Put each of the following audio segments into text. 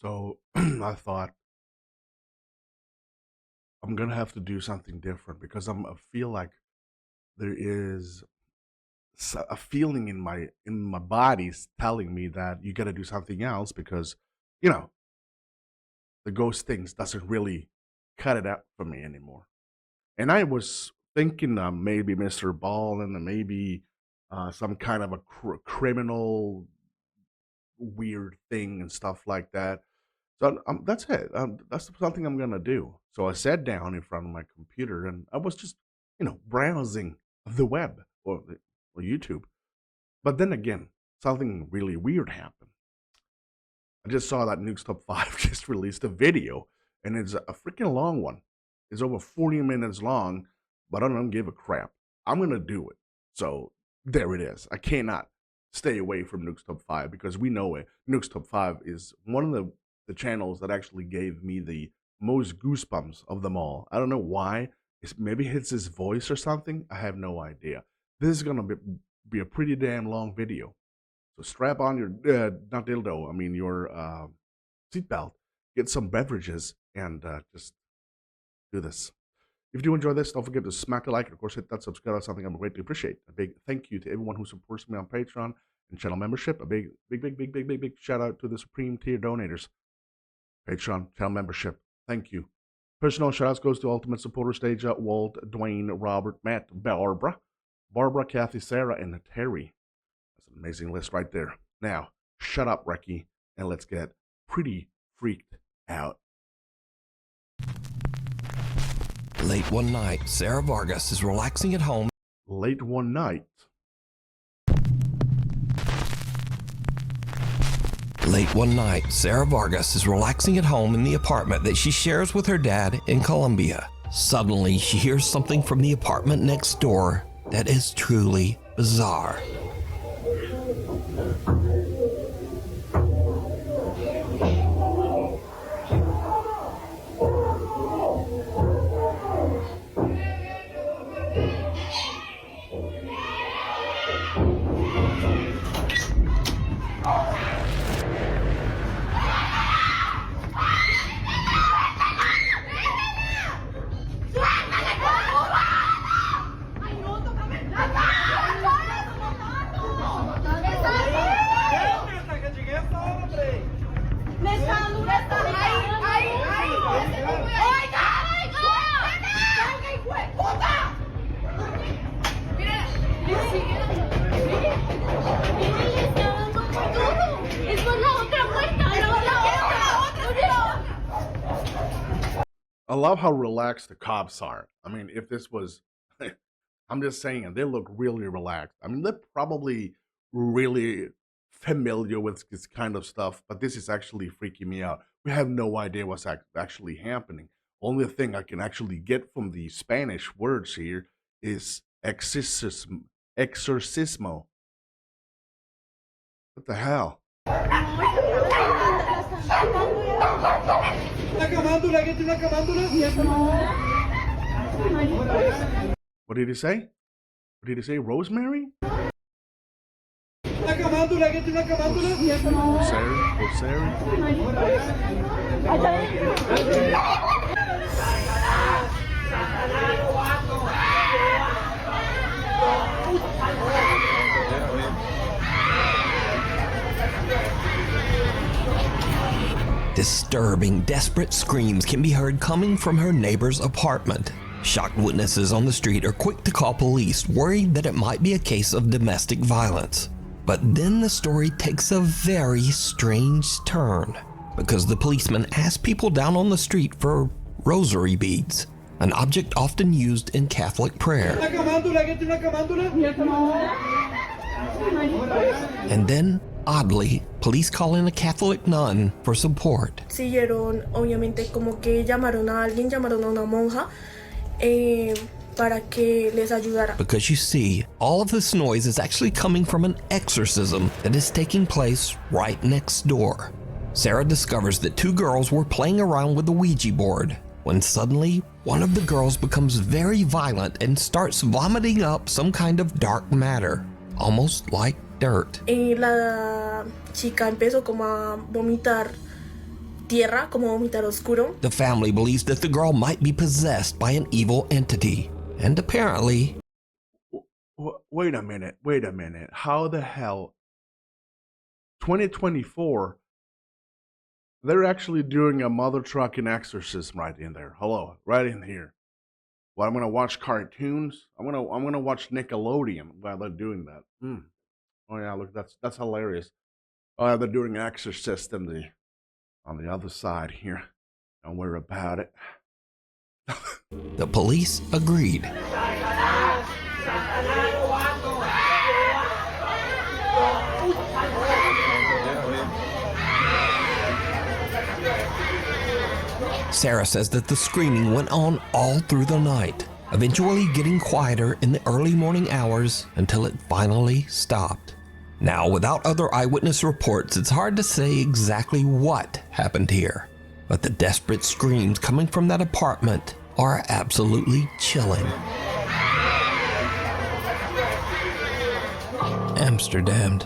So I thought I'm gonna have to do something different because I feel like there is a feeling in my body's telling me that you got to do something else because you know the ghost things doesn't really cut it out for me anymore. And I was thinking maybe Mr. Ball and maybe some kind of a criminal weird thing and stuff like that. So that's it. That's something I'm gonna do. So I sat down in front of my computer and I was just, browsing the web or YouTube. But then again, something really weird happened. I just saw that Nukes Top 5 just released a video, and it's a freaking long one. It's over 40 minutes long, but I don't give a crap. I'm going to do it. So there it is. I cannot stay away from Nukes Top 5 because we know it. Nukes Top 5 is one of the channels that actually gave me the most goosebumps of them all. I don't know why. Maybe it's his voice or something. I have no idea. This is going to be a pretty damn long video. So strap on your not dildo. I mean your seatbelt. Get some beverages and just do this. If you enjoy this, don't forget to smack a like and of course hit that subscribe. That's something I greatly appreciate. A big thank you to everyone who supports me on Patreon and channel membership. A big shout out to the supreme tier donators. Patreon channel membership. Thank you. Personal shout outs goes to Ultimate Supporter Stage, Walt, Dwayne, Robert, Matt, Barbara, Kathy, Sarah, and Terry. That's an amazing list right there. Now, shut up, Recky, and let's get pretty freaked out. Late one night, Sarah Vargas is relaxing at home. Late one night. Late one night, Sarah Vargas is relaxing at home in the apartment that she shares with her dad in Colombia. Suddenly, she hears something from the apartment next door that is truly bizarre. I love how relaxed the cops are. I mean, if this was, I'm just saying, they look really relaxed. I mean, they're probably really familiar with this kind of stuff, but this is actually freaking me out. We have no idea what's actually happening. Only thing I can actually get from the Spanish words here is exorcism, exorcismo. What the hell? What did he say? What did he say? Rosemary? Rosemary? Disturbing, desperate screams can be heard coming from her neighbor's apartment. Shocked witnesses on the street are quick to call police, worried that it might be a case of domestic violence. But then the story takes a very strange turn, because the policeman asked people down on the street for rosary beads, an object often used in Catholic prayer. And then, oddly, police call in a Catholic nun for support. Siguieron, obviamente, como que llamaron a alguien, llamaron a una monja para que les ayudara. Because you see, all of this noise is actually coming from an exorcism that is taking place right next door. Sarah discovers that two girls were playing around with the Ouija board, when suddenly, one of the girls becomes very violent and starts vomiting up some kind of dark matter, almost like dirt. La chica empezó como a vomitar tierra, como vomitar oscuro. The family believes that the girl might be possessed by an evil entity, and apparently... Wait a minute. How the hell? 2024, they're actually doing a mother trucking exorcism right in there. Hello, right in here. Well, I'm gonna watch cartoons. I'm gonna watch Nickelodeon while they're doing that. Oh yeah, look, that's hilarious. Oh, yeah, they're doing Exorcist on the other side here. Don't worry about it. The police agreed. Sarah says that the screaming went on all through the night, eventually getting quieter in the early morning hours until it finally stopped. Now, without other eyewitness reports, it's hard to say exactly what happened here, but the desperate screams coming from that apartment are absolutely chilling. Amsterdam.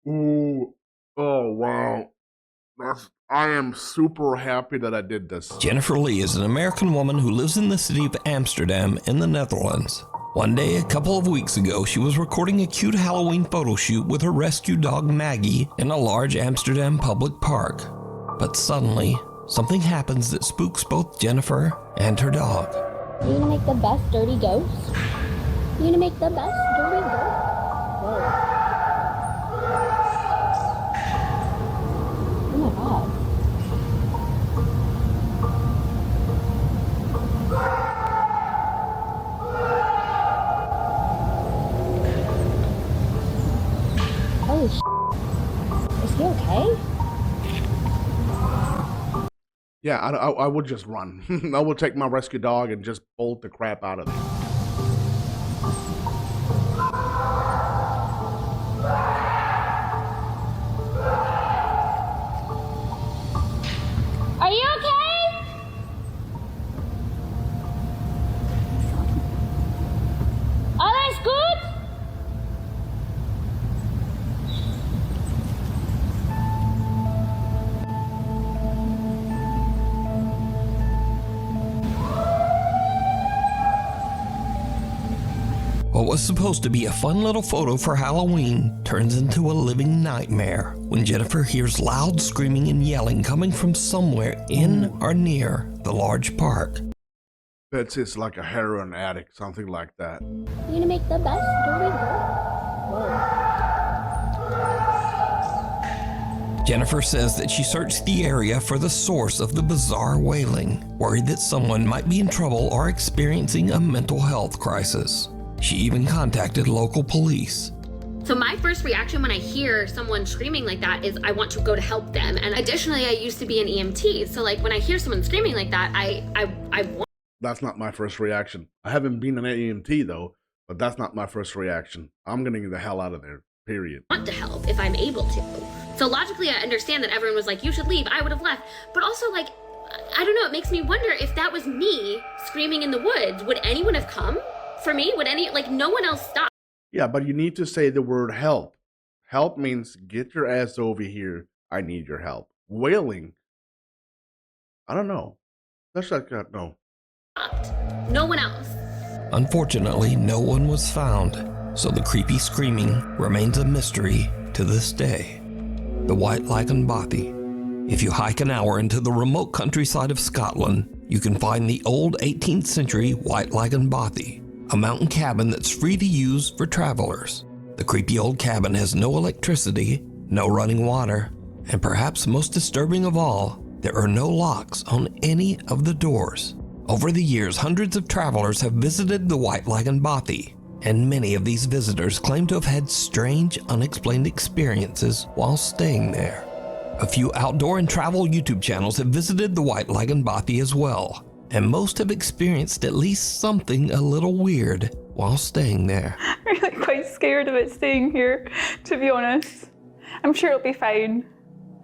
Ooh, oh wow. I am super happy that I did this. Jennifer Lee is an American woman who lives in the city of Amsterdam in the Netherlands. One day, a couple of weeks ago, she was recording a cute Halloween photo shoot with her rescue dog Maggie in a large Amsterdam public park. But suddenly, something happens that spooks both Jennifer and her dog. You gonna make the best dirty ghost? You gonna make the best dirty ghost? Whoa. Oh my god. Holy shit. Is he okay? Yeah, I would just run. I would take my rescue dog and just bolt the crap out of there. Are you okay? Alles gut? What was supposed to be a fun little photo for Halloween turns into a living nightmare when Jennifer hears loud screaming and yelling coming from somewhere in or near the large park. It's like a heroin addict, something like that. You gonna make the best dirty ghost? Whoa. Jennifer says that she searched the area for the source of the bizarre wailing, worried that someone might be in trouble or experiencing a mental health crisis. She even contacted local police. So my first reaction when I hear someone screaming like that is I want to go to help them. And additionally, I used to be an EMT. So like when I hear someone screaming like that, I want. That's not my first reaction. I haven't been an EMT though, but that's not my first reaction. I'm gonna get the hell out of there, period. Want to help if I'm able to. So logically, I understand that everyone was like, you should leave. I would have left. But also like, I don't know, it makes me wonder if that was me screaming in the woods, would anyone have come for me? Would no one else stop? Yeah, but you need to say the word help. Help means get your ass over here. I need your help. Wailing, I don't know. That's like, no. No one else. Unfortunately, no one was found, so the creepy screaming remains a mystery to this day. The White Lichen Bothy. If you hike an hour into the remote countryside of Scotland, you can find the old 18th century White Lichen Bothy, a mountain cabin that's free to use for travelers. The creepy old cabin has no electricity, no running water, and perhaps most disturbing of all, there are no locks on any of the doors. Over the years, hundreds of travelers have visited the White Lichen Bothy, and many of these visitors claim to have had strange, unexplained experiences while staying there. A few outdoor and travel YouTube channels have visited the White Lichen Bothy as well, and most have experienced at least something a little weird while staying there. I'm really quite scared about staying here, to be honest. I'm sure it'll be fine.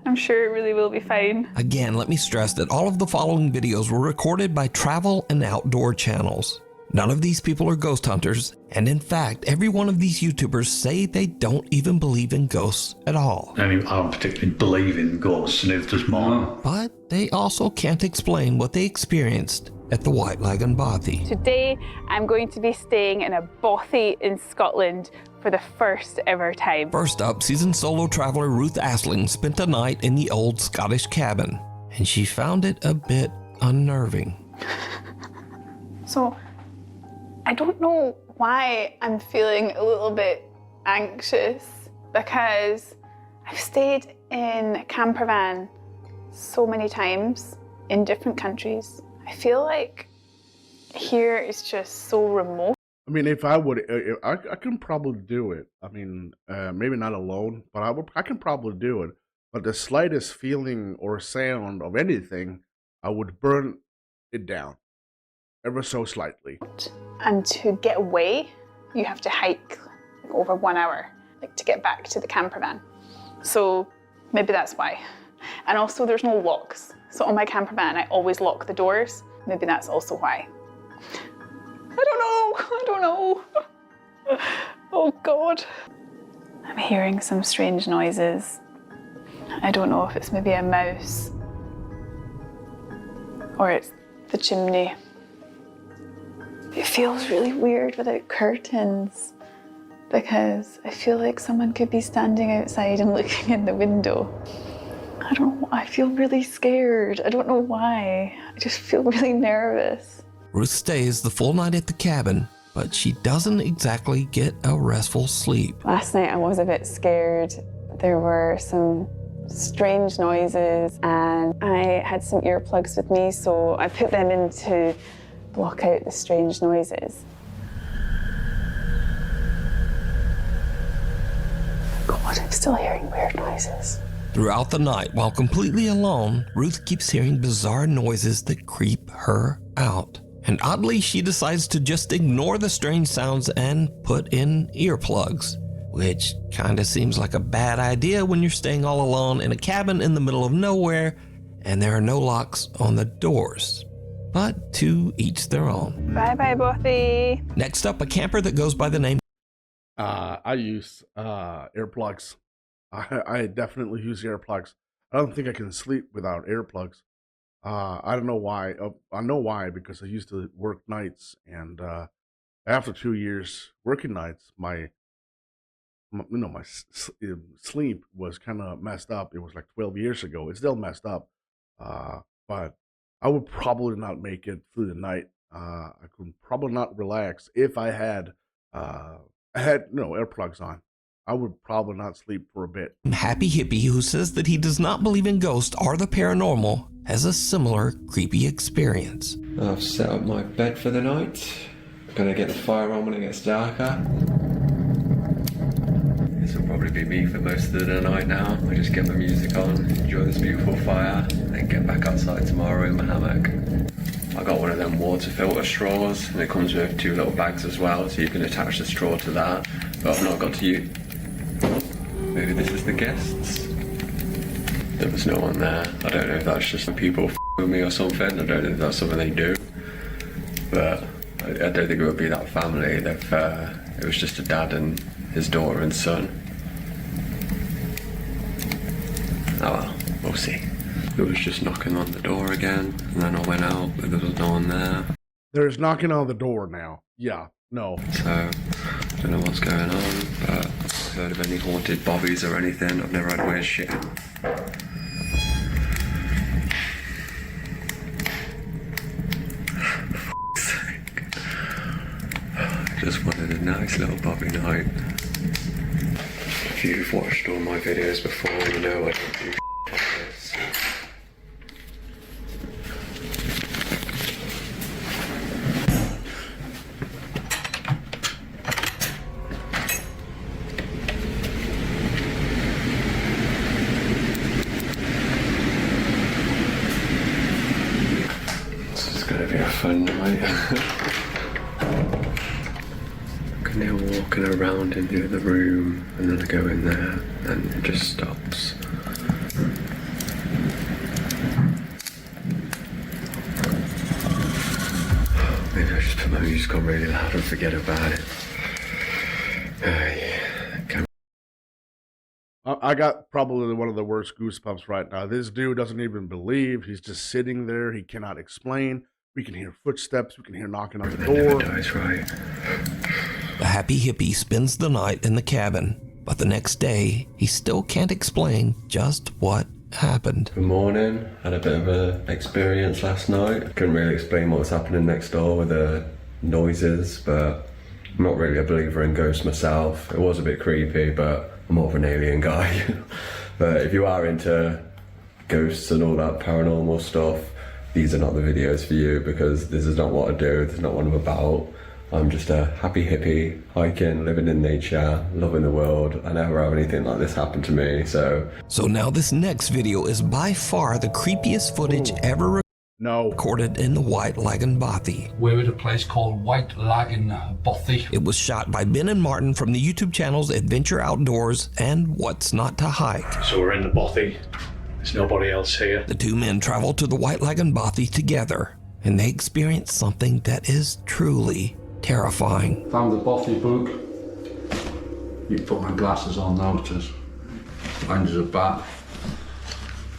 I'm sure it really will be fine. Again, let me stress that all of the following videos were recorded by travel and outdoor channels. None of these people are ghost hunters, and in fact, every one of these YouTubers say they don't even believe in ghosts at all. I don't particularly believe in ghosts, neither does mine. But they also can't explain what they experienced at the White Lagoon Bothy. Today, I'm going to be staying in a bothy in Scotland for the first ever time. First up, seasoned solo traveler Ruth Asling spent a night in the old Scottish cabin, and she found it a bit unnerving. So, I don't know why I'm feeling a little bit anxious, because I've stayed in a camper van so many times in different countries. I feel like here is just so remote. I mean, if I would, I can probably do it. I mean, maybe not alone, but I can probably do it. But the slightest feeling or sound of anything, I would burn it down, ever so slightly. And to get away, you have to hike over 1 hour, like to get back to the camper van. So maybe that's why. And also there's no locks. So on my camper van, I always lock the doors. Maybe that's also why. I don't know. Oh God. I'm hearing some strange noises. I don't know if it's maybe a mouse or it's the chimney. It feels really weird without curtains because I feel like someone could be standing outside and looking in the window. I don't know, I feel really scared. I don't know why. I just feel really nervous. Ruth stays the full night at the cabin, but she doesn't exactly get a restful sleep. Last night I was a bit scared. There were some strange noises and I had some earplugs with me, so I put them in to block out the strange noises. God, I'm still hearing weird noises. Throughout the night, while completely alone, Ruth keeps hearing bizarre noises that creep her out. And oddly, she decides to just ignore the strange sounds and put in earplugs, which kinda seems like a bad idea when you're staying all alone in a cabin in the middle of nowhere and there are no locks on the doors. But to each their own. Bye-bye, Bothy. Next up, a camper that goes by the name I use earplugs. I definitely use earplugs. I don't think I can sleep without earplugs. I don't know why. I know why, because I used to work nights, and after 2 years working nights, my sleep was kind of messed up. It was like 12 years ago. It's still messed up, but I would probably not make it through the night. I could probably not relax if I had earplugs on. I would probably not sleep for a bit. Happy Hippie, who says that he does not believe in ghosts or the paranormal, has a similar creepy experience. I've set up my bed for the night. Gonna get the fire on when it gets darker. This will probably be me for most of the night now. I just get my music on, enjoy this beautiful fire, then get back outside tomorrow in my hammock. I got one of them water filter straws, and it comes with 2 little bags as well, so you can attach the straw to that. But I've not got to use. Maybe this is the guests. There was no one there. I don't know if that's just people with me or something. I don't know if that's something they do. But I don't think it would be that family. It was just a dad and his daughter and son. Oh well, we'll see. It was just knocking on the door again, and then I went out, but there was no one there. There's knocking on the door now. Yeah, no. So, I don't know what's going on, but I've heard of any haunted bobbies or anything. I've never had weird shit. I just wanted a nice little bobby night. If you've watched all my videos before, you know I don't do like this. This is gonna be a fun night. I'm now walking around into the room, and then I go in there, and it just stops. Maybe I just put my music just got really loud and forget about it. I got probably one of the worst goosebumps right now. This dude doesn't even believe. He's just sitting there. He cannot explain. We can hear footsteps. We can hear knocking on the door. Dies, right? The happy hippie spends the night in the cabin, but the next day, he still can't explain just what happened. Good morning. Had a bit of an experience last night. Couldn't really explain what was happening next door with the noises, but I'm not really a believer in ghosts myself. It was a bit creepy, but I'm more of an alien guy. But if you are into ghosts and all that paranormal stuff, these are not the videos for you, because this is not what I do. This is not what I'm about. I'm just a happy hippie, hiking, living in nature, loving the world. I never have anything like this happen to me, so... So now this next video is by far the creepiest footage ever recorded in the White Lagoon Bothy. We're at a place called White Lagoon Bothy. It was shot by Ben and Martin from the YouTube channels Adventure Outdoors and What's Not to Hike. So we're in the Bothy. There's nobody else here. The two men traveled to the White Lagoon Bothy together, and they experienced something that is truly terrifying. Found the Bothy book. You can put my glasses on now, just behind the back.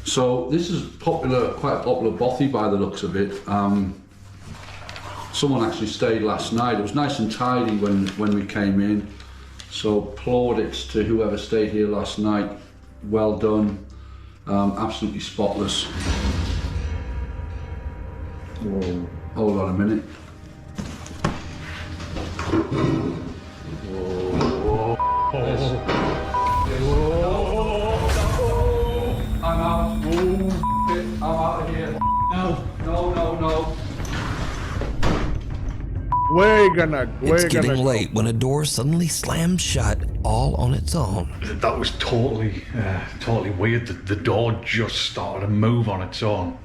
So this is popular, quite a popular Bothy by the looks of it. Someone actually stayed last night. It was nice and tidy when we came in. So plaudits to whoever stayed here last night. Well done. Absolutely spotless. Whoa. Hold on a minute. Whoa. I'm out. I'm out of here. No. It's getting late when a door suddenly slams shut all on its own. That was totally weird. The door just started to move on its own.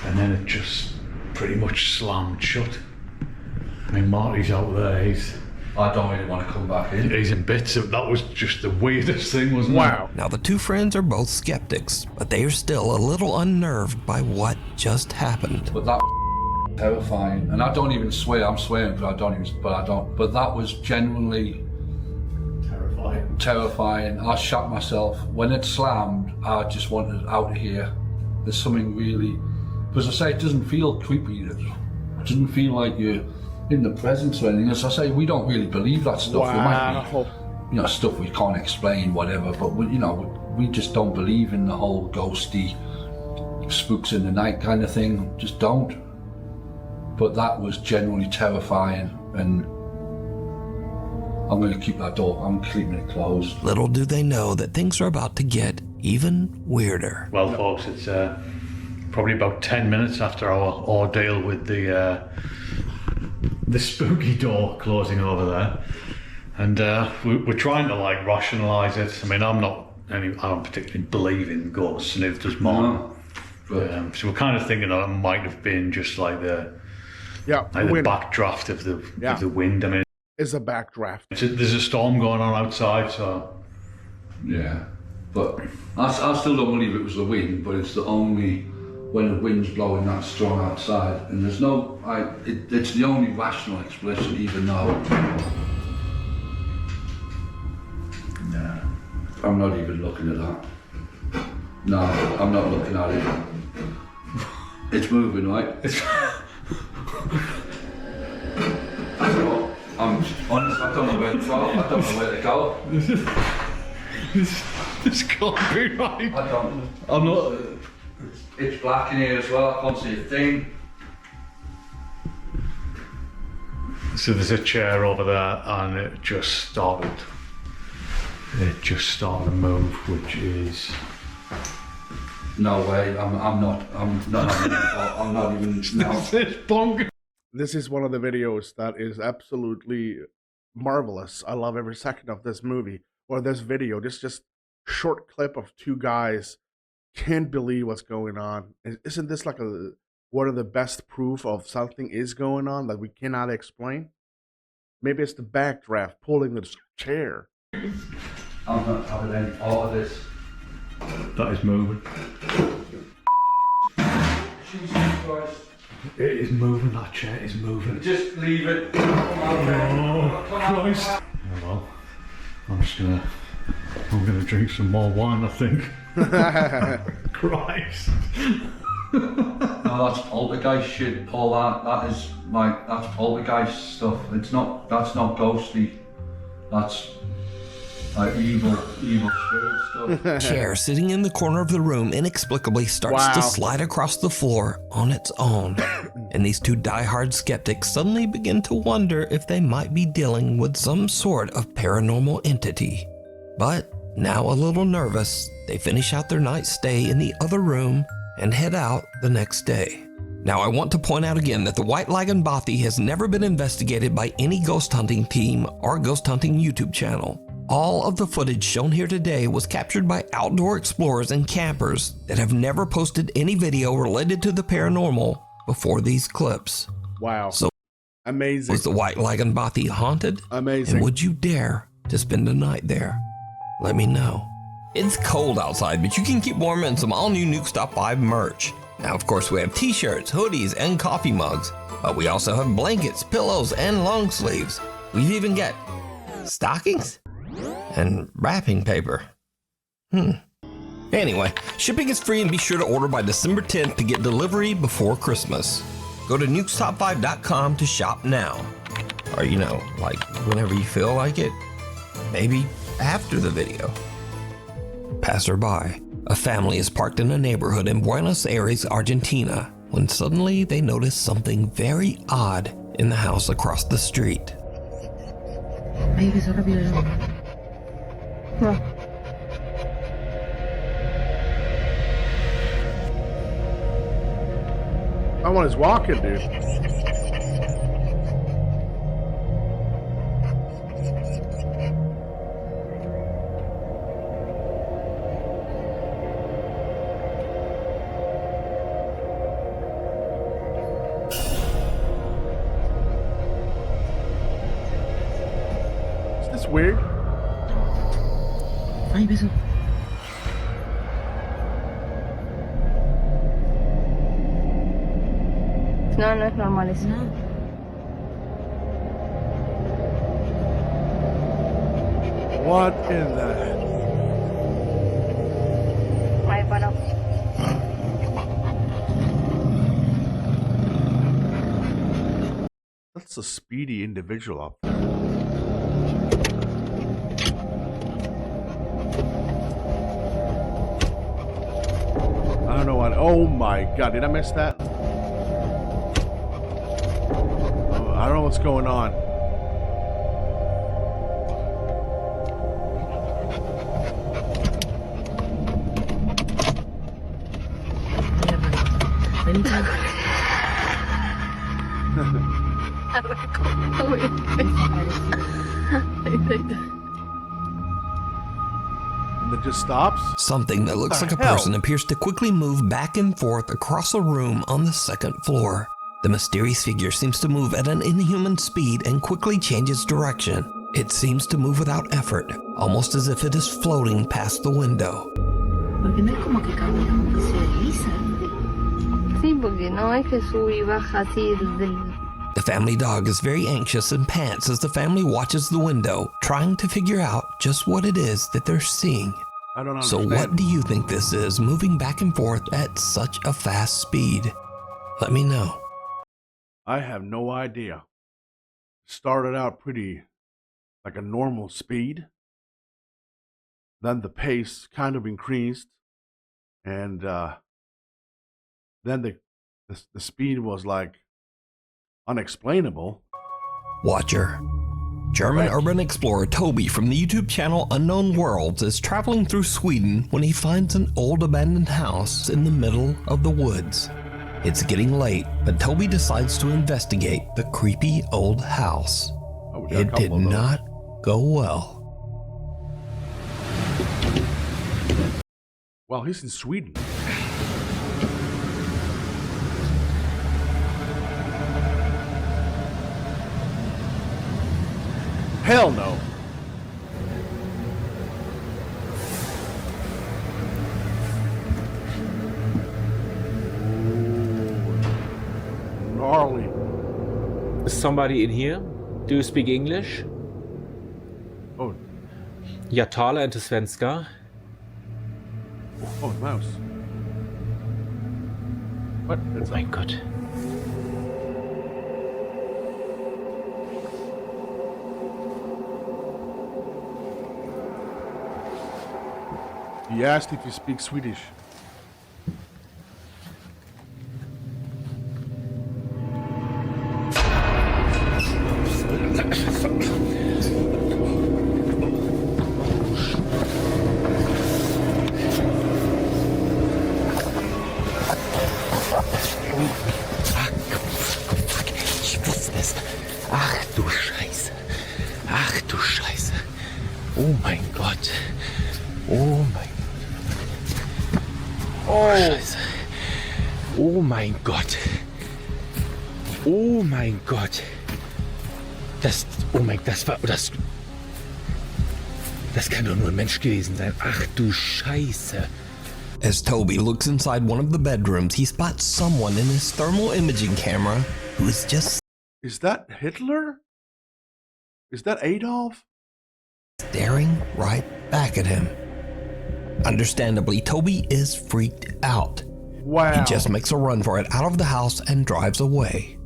And then it just pretty much slammed shut. I mean, Marty's out there, I don't really want to come back in. He's in bits. That was just the weirdest thing, wasn't it? Wow. Now the two friends are both skeptics, but they are still a little unnerved by what just happened. But that was terrifying. And I don't even swear. I'm swearing, but I don't. But that was genuinely terrifying. I shot myself. When it slammed, I just wanted out of here. There's something really... Because I say, it doesn't feel creepy. It doesn't feel like you're in the presence or anything. As I say, we don't really believe that stuff. Wow. It might be, stuff we can't explain, whatever, but we just don't believe in the whole ghosty, spooks in the night kind of thing. Just don't. But that was genuinely terrifying, and I'm going to keep that door. I'm keeping it closed. Little do they know that things are about to get even weirder. Well, folks, it's probably about 10 minutes after our ordeal with the spooky door closing over there, and we're trying to rationalise it. I mean, I don't particularly believe in ghosts, neither does Mom. No. So we're kind of thinking that it might have been just the backdraft of the wind. I mean, it's a backdraft. There's a storm going on outside, so yeah. But I still don't believe it was the wind, but it's the only when the wind's blowing that strong outside, and there's no, it's the only rational explanation, even though. No, I'm not even looking at that. No, I'm not looking at it. It's moving, right? I'm honest, I don't know where to go. I don't know where to go. This can't be right. I don't. I'm not. It's black in here as well, I can't see a thing. So there's a chair over there, and it just started to move, which is... No way, I'm not even, no. This is one of the videos that is absolutely marvelous. I love every second of this movie, or this video. This just short clip of two guys can't believe what's going on. Isn't this one of the best proof of something is going on that we cannot explain? Maybe it's the backdraft pulling the chair. I'm not having any part of this. That is moving. Jesus Christ. It is moving, that chair is moving. Just leave it. Oh, Christ. Oh, well, I'm gonna drink some more wine, I think. Christ. No, that's poltergeist shit, Paul. That's poltergeist stuff. That's not ghostly. That's like evil spirit stuff. Chair sitting in the corner of the room inexplicably starts to slide across the floor on its own. And these two diehard skeptics suddenly begin to wonder if they might be dealing with some sort of paranormal entity. But now a little nervous, they finish out their night stay in the other room and head out the next day. Now I want to point out again that the White Lagan Bothy has never been investigated by any ghost hunting team or ghost hunting YouTube channel. All of the footage shown here today was captured by outdoor explorers and campers that have never posted any video related to the paranormal before these clips. Wow. So, amazing. Was the White Lagan Bothy haunted? Amazing. And would you dare to spend a night there? Let me know. It's cold outside, but you can keep warm in some all-new Nuke Stop 5 merch. Now, of course, we have t-shirts, hoodies, and coffee mugs, but we also have blankets, pillows, and long sleeves. We've even got stockings and wrapping paper. Anyway, shipping is free and be sure to order by December 10th to get delivery before Christmas. Go to nukestop5.com to shop now. Or, like whenever you feel like it. Maybe after the video. Passerby. A family is parked in a neighborhood in Buenos Aires, Argentina, when suddenly they notice something very odd in the house across the street. That one is walking, dude. Is this weird? Ay, beso. No, no es normal eso. No. What in the... Ay, para. That's a speedy individual up there. I don't know what... Oh my god, did I miss that? Oh, I don't know what's going on. And it just stops? Something that looks like a person appears to quickly move back and forth across a room on the second floor. The mysterious figure seems to move at an inhuman speed and quickly changes direction. It seems to move without effort, almost as if it is floating past the window. Porque no es como que camina, como que se desliza. Sí, porque no es que sube y baja así del... The family dog is very anxious and pants as the family watches the window, trying to figure out just what it is that they're seeing. I don't So understand. what do you think this is, moving back and forth at such a fast speed? Let me know. I have no idea. Started out pretty like a normal speed. Then the pace kind of increased. And then the speed was like unexplainable. Watcher. German urban explorer Toby from the YouTube channel Unknown Worlds is traveling through Sweden when he finds an old abandoned house in the middle of the woods. It's getting late, but Toby decides to investigate the creepy old house. Oh, we got a It couple did of those. not go well. Well, he's in Sweden. Hell no. somebody in here? Do you speak English? Oh. Ja talar inte svenska. Oh, mouse. What? Oh mein Gott. He asked if you speak Swedish. Ach du Scheiße. Ach du Scheiße. Oh mein Gott. Oh mein Gott. Oh Scheiße. Oh mein Gott. Oh mein Gott. Das kann doch nur ein Mensch gewesen sein. Ach du Scheiße. As Toby looks inside one of the bedrooms, he spots someone in his thermal imaging camera who is just... Is that Hitler? Is that Adolf? Staring right back at him. Understandably, Toby is freaked out. Wow. He just makes a run for it out of the house and drives away.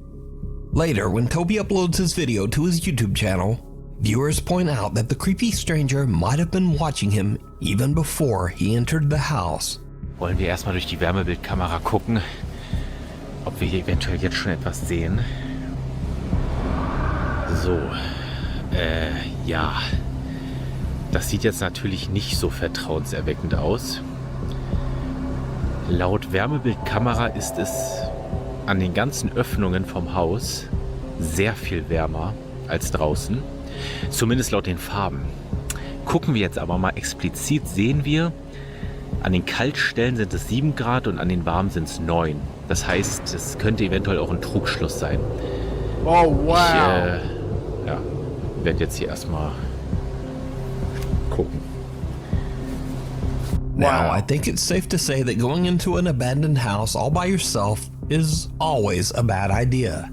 Later, when Toby uploads his video to his YouTube channel, viewers point out that the creepy stranger might have been watching him even before he entered the house. Wollen wir erstmal durch die Wärmebildkamera gucken, ob wir hier eventuell jetzt schon etwas sehen. So, ja. Das sieht jetzt natürlich nicht so vertrauenserweckend aus. Laut Wärmebildkamera ist es an den ganzen Öffnungen vom Haus sehr viel wärmer als draußen. Zumindest laut den Farben. Gucken wir jetzt aber mal explizit, sehen wir, an den Kaltstellen sind es 7 Grad und an den warmen sind es 9. Das heißt, es könnte eventuell auch ein Trugschluss sein. Oh, wow. Ich werde jetzt hier erstmal gucken. Now, I think it's safe to say that going into an abandoned house all by yourself is always a bad idea.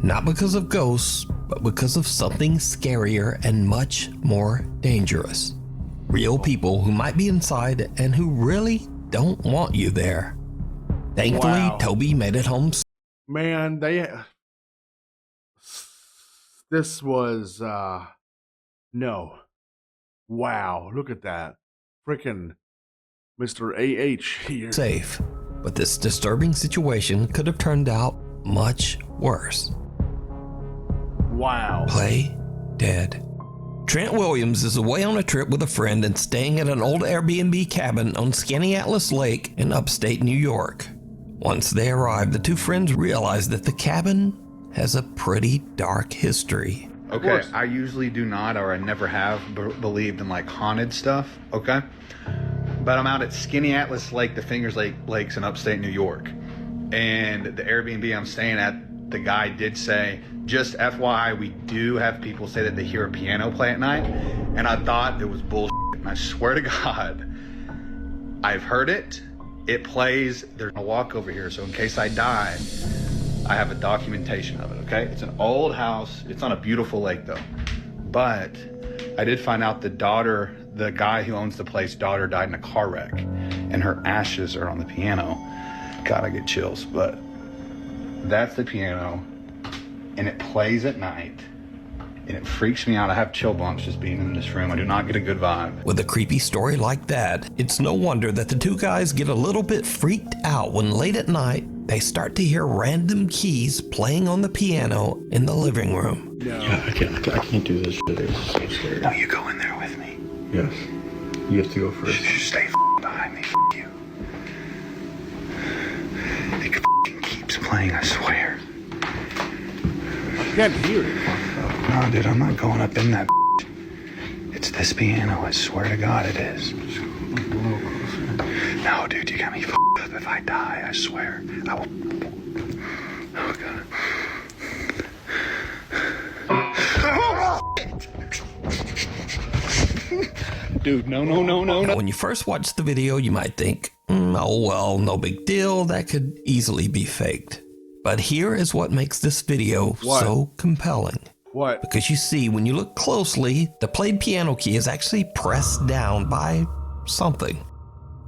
Not because of ghosts, but because of something scarier and much more dangerous. Real people who might be inside and who really don't want you there. Thankfully, Wow. Toby made it home. Man, this was, no. Wow, look at that. Frickin' Mr. AH here. Safe, but this disturbing situation could have turned out much worse. Wow. Play dead. Trent Williams is away on a trip with a friend and staying at an old Airbnb cabin on Skaneateles Lake in upstate New York. Once they arrive, the two friends realize that the cabin has a pretty dark history. Okay, I usually do not, or I never have believed in like haunted stuff, okay? But I'm out at Skaneateles Lake, the Fingers Lakes in upstate New York. And the Airbnb I'm staying at, the guy did say, just FYI, we do have people say that they hear a piano play at night. And I thought it was bullshit. And I swear to God, I've heard it. It plays. There's a walk over here. So in case I die, I have a documentation of it, okay? It's an old house. It's on a beautiful lake though. But I did find out the guy who owns the place, daughter died in a car wreck. And her ashes are on the piano. God, I get chills. But that's the piano. And it plays at night. And it freaks me out. I have chill bumps just being in this room. I do not get a good vibe. With a creepy story like that, it's no wonder that the two guys get a little bit freaked out when late at night they start to hear random keys playing on the piano in the living room. No. Yeah, I can't do this shit. It's so scary. No, you go in there with me. Yes. You have to go first. Stay behind me. You. It keeps playing, I swear. I can't hear it. No, dude, I'm not going up in that. It's this piano, I swear to God it is. No, dude, you got me up. If I die, I swear, I will. Oh, God. Dude, no. When you first watch the video, you might think, oh well, no big deal, that could easily be faked. But here is what makes this video so compelling. What? Because you see, when you look closely, the played piano key is actually pressed down by something.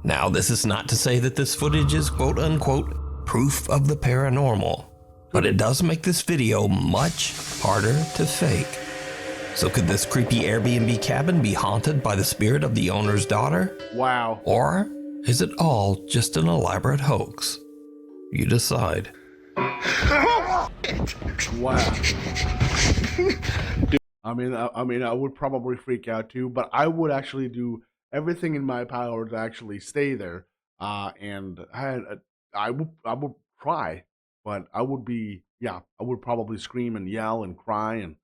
Now, this is not to say that this footage is quote-unquote proof of the paranormal, but it does make this video much harder to fake. So could this creepy Airbnb cabin be haunted by the spirit of the owner's daughter? Wow. Or is it all just an elaborate hoax? You decide. Wow. Dude, I mean, I would probably freak out too, but I would actually do everything in my power to actually stay there. And I would cry, but I would probably scream and yell and cry and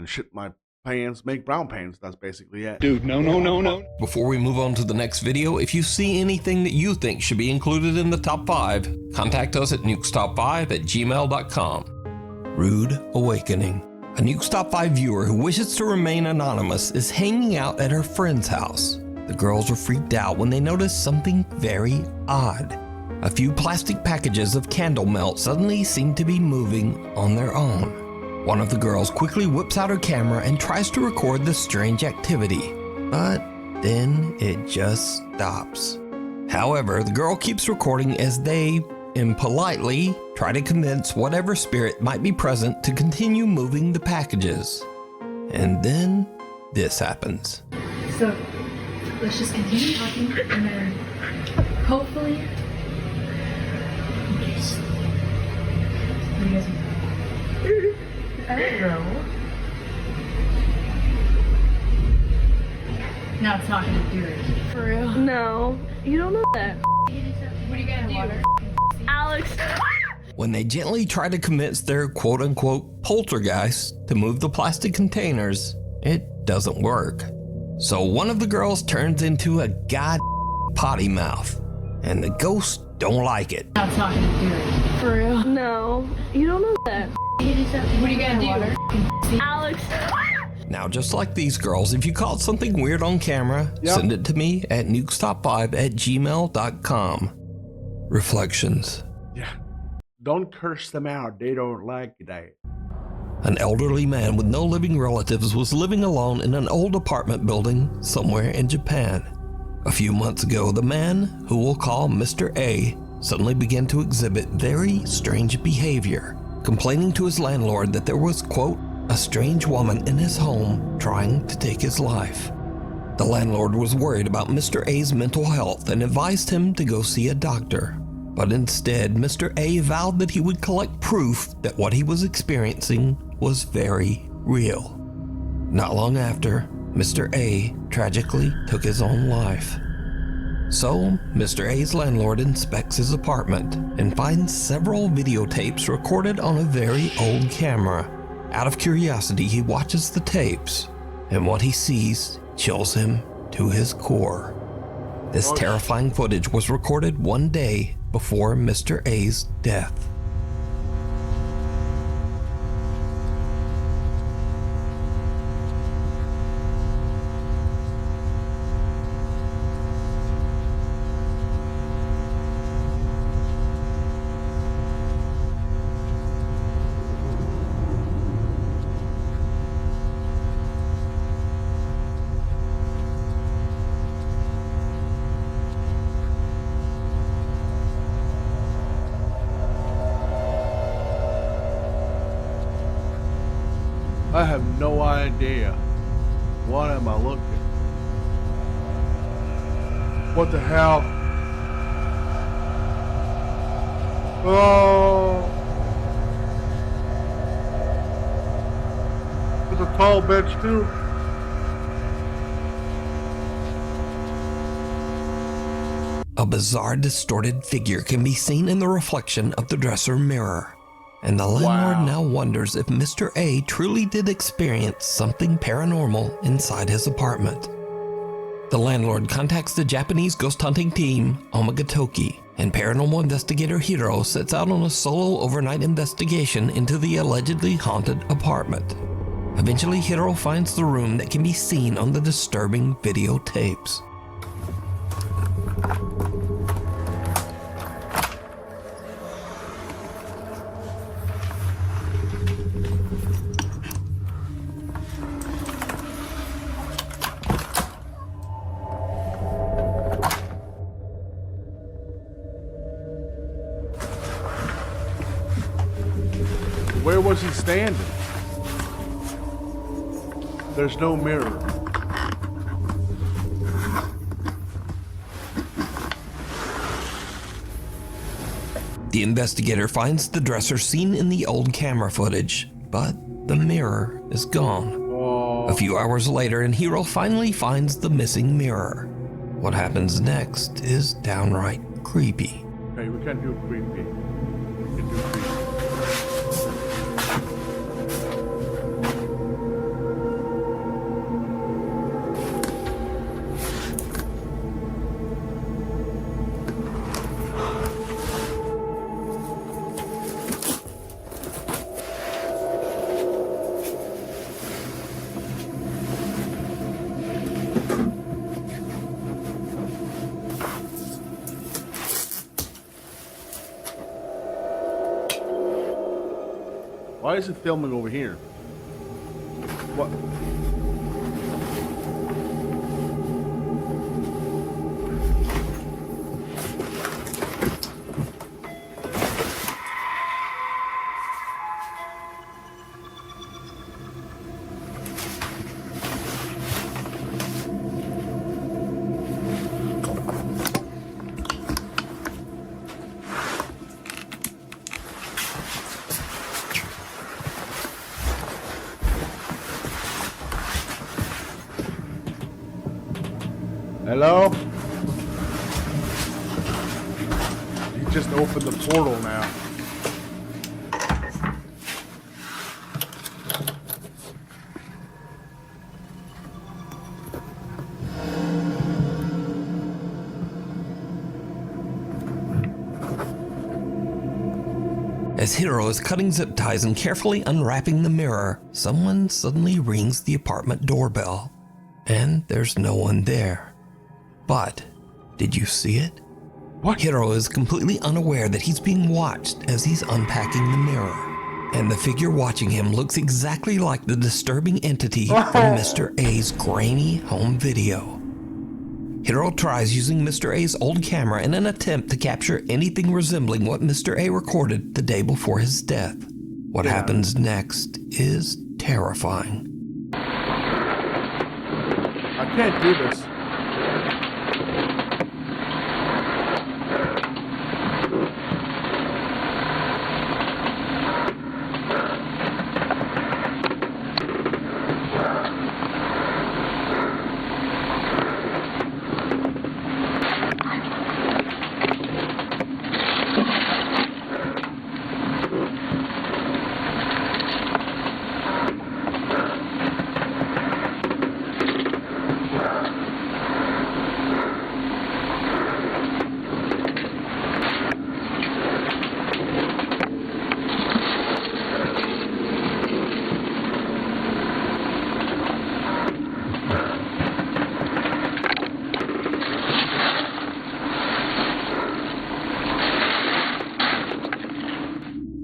shit my pants, make brown pants. That's basically it. Dude, no. Before we move on to the next video, if you see anything that you think should be included in the top 5, contact us at nukestop5@gmail.com. Rude Awakening. A Nukes Top 5 viewer who wishes to remain anonymous is hanging out at her friend's house. The girls were freaked out when they noticed something very odd. A few plastic packages of candle melt suddenly seem to be moving on their own. One of the girls quickly whips out her camera and tries to record the strange activity, but then it just stops. However, the girl keeps recording as they, impolitely, try to convince whatever spirit might be present to continue moving the packages. And then this happens. So let's just continue talking and then hopefully. What do you guys want? I don't know. No, it's not gonna do it. For real? No, you don't know that. What are you gonna do? Water? Alex. When they gently try to convince their quote-unquote poltergeist to move the plastic containers, it doesn't work. So one of the girls turns into a god potty mouth, and the ghosts don't like it. No, it's not gonna do it. For real? No, you don't know that. What are you gonna do? Water? Alex. Now, just like these girls, if you caught something weird on camera, send it to me at nukestop5@gmail.com. Reflections. Yeah. Don't curse them out. They don't like that. An elderly man with no living relatives was living alone in an old apartment building somewhere in Japan. A few months ago, the man, who we'll call Mr. A, suddenly began to exhibit very strange behavior, complaining to his landlord that there was, quote, a strange woman in his home trying to take his life. The landlord was worried about Mr. A's mental health and advised him to go see a doctor. But instead, Mr. A vowed that he would collect proof that what he was experiencing was very real. Not long after, Mr. A tragically took his own life. So, Mr. A's landlord inspects his apartment and finds several videotapes recorded on a very old camera. Out of curiosity, he watches the tapes, and what he sees chills him to his core. This terrifying footage was recorded one day before Mr. A's death. I have no idea. What am I looking? What the hell? Oh! There's a tall bench too. A bizarre, distorted figure can be seen in the reflection of the dresser mirror. And the landlord now wonders if Mr. A truly did experience something paranormal inside his apartment. The landlord contacts the Japanese ghost hunting team, Omagatoki, and paranormal investigator Hiro sets out on a solo overnight investigation into the allegedly haunted apartment. Eventually, Hiro finds the room that can be seen on the disturbing videotapes. Where was he standing? There's no mirror. The investigator finds the dresser seen in the old camera footage, but the mirror is gone. A few hours later, and Hiro finally finds the missing mirror. What happens next is downright creepy. Okay, we can't do creepy. We can do creepy. Why is it filming over here? What? Hello? He just opened the portal now. As Hiro is cutting zip ties and carefully unwrapping the mirror, someone suddenly rings the apartment doorbell. And there's no one there. But, did you see it? What? Hiro is completely unaware that he's being watched as he's unpacking the mirror. And the figure watching him looks exactly like the disturbing entity from Mr. A's grainy home video. Hiro tries using Mr. A's old camera in an attempt to capture anything resembling what Mr. A recorded the day before his death. What happens next is terrifying. I can't do this.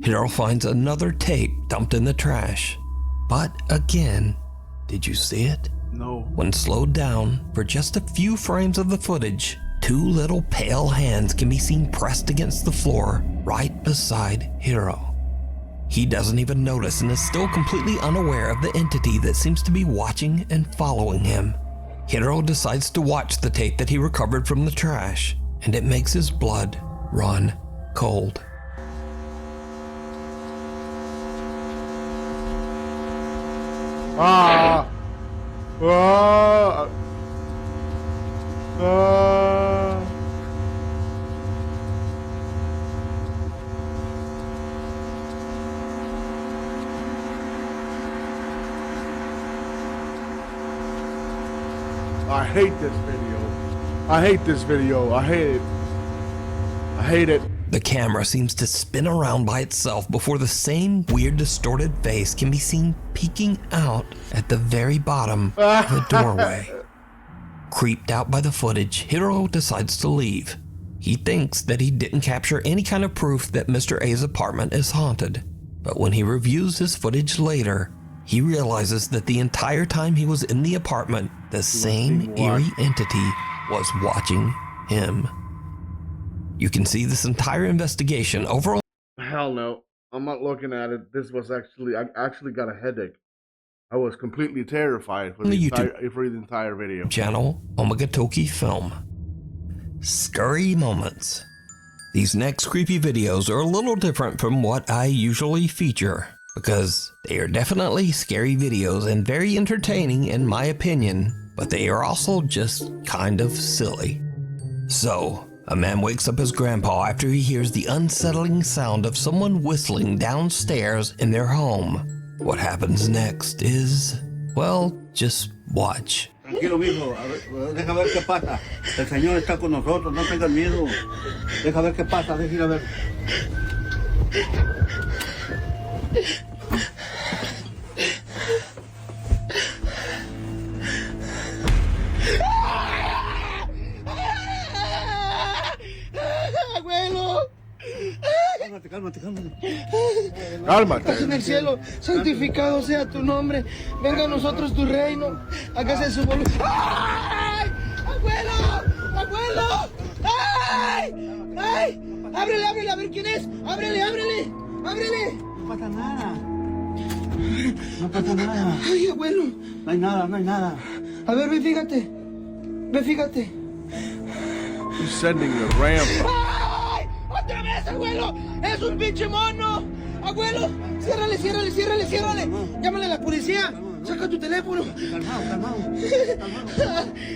Hiro finds another tape dumped in the trash. But again, did you see it? No. When slowed down for just a few frames of the footage, two little pale hands can be seen pressed against the floor right beside Hiro. He doesn't even notice and is still completely unaware of the entity that seems to be watching and following him. Hiro decides to watch the tape that he recovered from the trash, and it makes his blood run cold. I hate this video. I hate this video. I hate it. I hate it. The camera seems to spin around by itself before the same weird distorted face can be seen peeking out at the very bottom of the doorway. Creeped out by the footage, Hiro decides to leave. He thinks that he didn't capture any kind of proof that Mr. A's apartment is haunted. But when he reviews his footage later, he realizes that the entire time he was in the apartment, the same eerie entity was watching him. You can see this entire investigation overall. Hell no. I'm not looking at it. This was actually I actually got a headache. I was completely terrified for On the the YouTube entire video. channel Omagatoki Film. Scary moments. These next creepy videos are a little different from what I usually feature because they are definitely scary videos and very entertaining in my opinion, but they are also just kind of silly. So, a man wakes up his grandpa after he hears the unsettling sound of someone whistling downstairs in their home. What happens next is, well, just watch. Tranquilo, mijo. A ver, deja ver qué pasa. El Señor está con nosotros, no tengas miedo. Deja ver qué pasa, deja ir a ver. Abuelo. Cálmate, cálmate, cálmate. Cálmate. Estás en el cielo, santificado sea tu nombre. Venga a nosotros tu reino. Hágase su voluntad. ¡Ay! ¡Abuelo! ¡Abuelo! ¡Ay! ¡Ay! ¡Ábrele, ábrele! A ver quién es. ¡Ábrele, ábrele! ¡Ábrele! No pasa nada. No pasa nada. ¡Ay, abuelo! No hay nada, no hay nada. A ver, ve, fíjate. Ve, fíjate. He's sending your grandpa. ¡Ay! ¡Otra vez, abuelo! ¡Es un pinche mono! ¡Abuelo! ¡Ciérrale, ciérrale, ciérrale, ciérrale! ¡Llámale a la policía! ¡Saca tu teléfono! Calmado, calmado.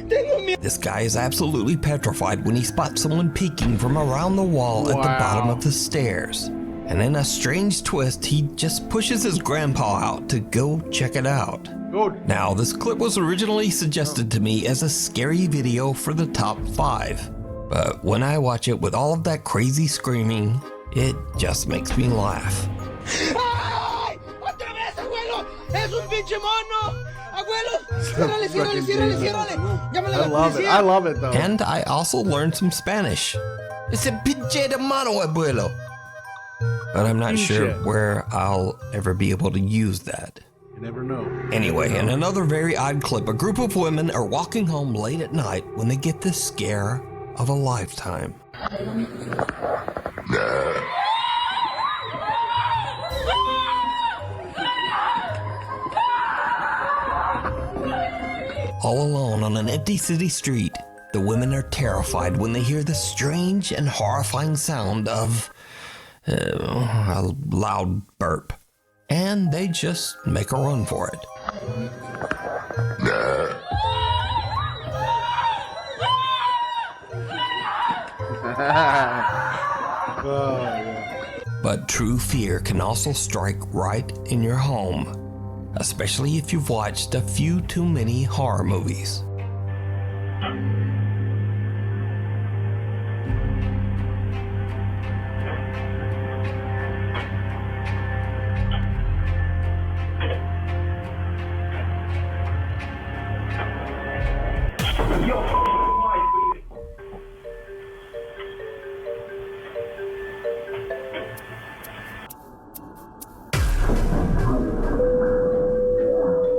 Tengo miedo. This guy is absolutely petrified when he spots someone peeking from around the wall at the bottom of the stairs. And in a strange twist, he just pushes his grandpa out to go check it out. Now, this clip was originally suggested to me as a scary video for the top 5. But when I watch it with all of that crazy screaming, it just makes me laugh. ¡Ay! ¡Otra vez, abuelo! ¡Es un pinche mono! ¡Abuelo! ¡Ciérrale, ciérrale, ciérrale, ciérrale! ¡Llámale a la policía! I love it though. And I also learned some Spanish. It's a pinche de mano, abuelo. But I'm not sure where I'll ever be able to use that. You never know. Anyway, in another very odd clip, a group of women are walking home late at night when they get the scare of a lifetime. All alone on an empty city street, the women are terrified when they hear the strange and horrifying sound of a loud burp. And they just make a run for it. Oh, yeah. But true fear can also strike right in your home, especially if you've watched a few too many horror movies.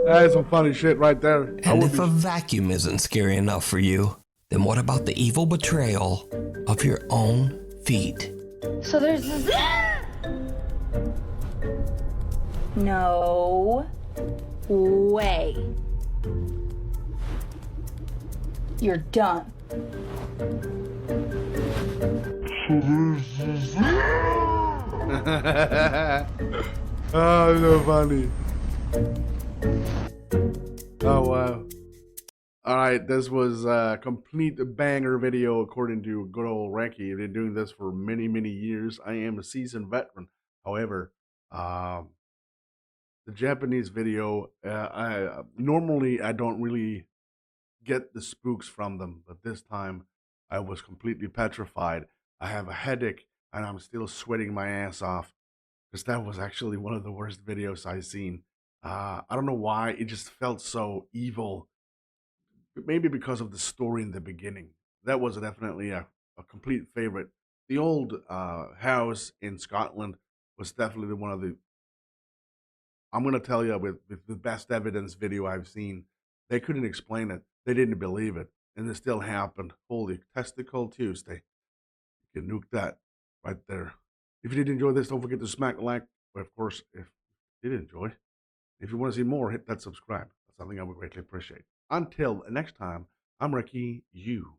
That is some funny shit right there. And if a vacuum isn't scary enough for you, then what about the evil betrayal of your own feet? So there's this. No way. You're done. Oh, so funny. Oh, wow. All right, this was a complete banger video according to good old Recky. I've been doing this for many, many years. I am a seasoned veteran. However, the Japanese video, normally I don't really get the spooks from them, but this time I was completely petrified. I have a headache and I'm still sweating my ass off because that was actually one of the worst videos I've seen. I don't know why, it just felt so evil. Maybe because of the story in the beginning. That was definitely a complete favorite. The old house in Scotland was definitely one of the, I'm going to tell you, with the best evidence video I've seen. They couldn't explain it. They didn't believe it. And it still happened. Holy Testicle Tuesday. You can nuke that right there. If you did enjoy this, don't forget to smack the like. But of course, if you did enjoy, if you want to see more, hit that subscribe. That's something I would greatly appreciate. Until next time, I'm Recky. You